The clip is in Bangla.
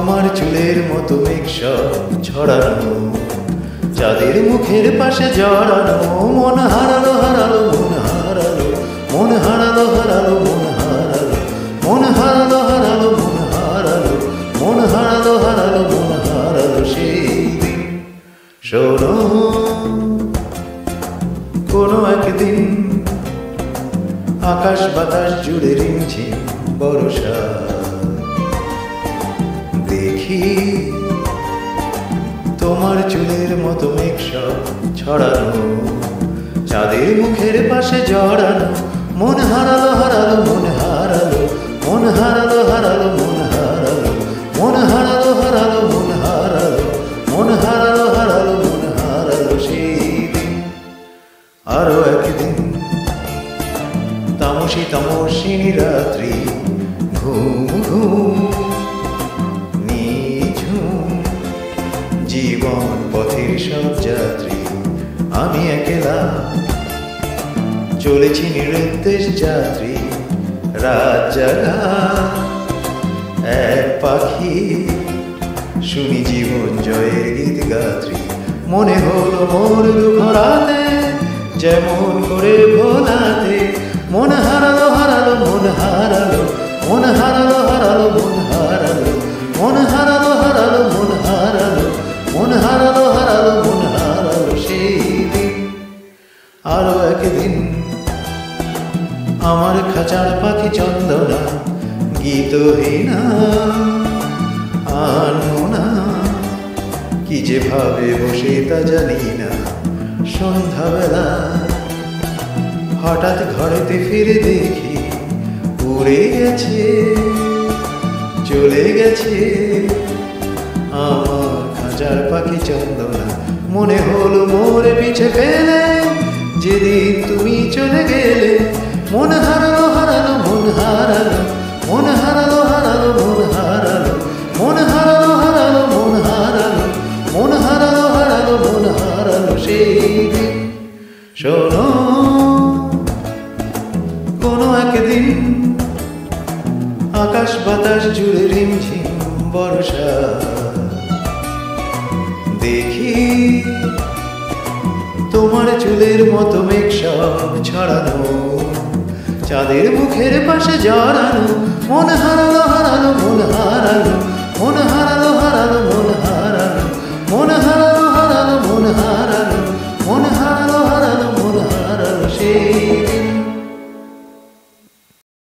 তোমার চুলের মতো মেঘ সব ছড়ানো, চাঁদের মুখের পাশে জড়ানো, মন হারালো হারালো মন হারালো, মন হারালো হারালো মন হারালো, মন হারালো হারালো মন হারালো, মন হারালো হারালো মন হারালো সেই দিন। শোনো কোনো একদিন আকাশ বাতাস জুড়ে রিমঝিম বর্ষা, দেখি তোমার চুলের মতো মেঘ সব ছড়ানো, চাঁদের মুখের পাশে জড়ানো, মন হারালো হারালো মন হারালো, মন হারালো হারালো মন হারালো, মন হারালো হারালো মন হারালো, মন হারালো হারালো মন হারালো সেই দিন। আরো একদিন তামসী তামসিনী রাত্রি, ঘুম ঘুম নিঝুম জীবন পথের সব যাত্রী, আমি একলা চলেছি নিরুদ্দেশ যাত্রী। রাত জাগা এক পাখি, শুনি জীবন জয়ের গীত গাত্রী। মনে হলো মোর দুঃখ রাতে যেমন করে ভোলাতে, মন হারালো হারালো মন হারালো, মন হারালো হারালো মন হারালো, মন হারালো হারালো মন হারালো, মন হারালো হারালো মন হারালো সেই দিন। আরো একদিন আমার খাঁচার পাখি চন্দনা গীতহীনা আনমনা, কি যে ভাবে বসে তা জানি না। সন্ধ্যাবেলা হঠাৎ ঘরেতে ফিরে দেখি উড়ে গেছে চলে গেছে আমার খাঁচার পাখি চন্দনা। মনে হলো মোরে পিছে ফেলে যেদিন তুমি চলে গেলে, মন হারালো হারালো মন হারালো, মন হারালো হারালো মন হারালো, মন হারালো হারালো মন হারালো, মন হারালো হারালো মন হারালো সেই দিন। শোনো কোনো একদিন আকাশ বাতাস জুড়ে রিমঝিম বর্ষা, দেখি তোমার চুলের মতো মেঘ সব ছড়ানো, চাঁদের মুখের পাশে জড়ানো, মন হারালো হারালো মন হারালো, মন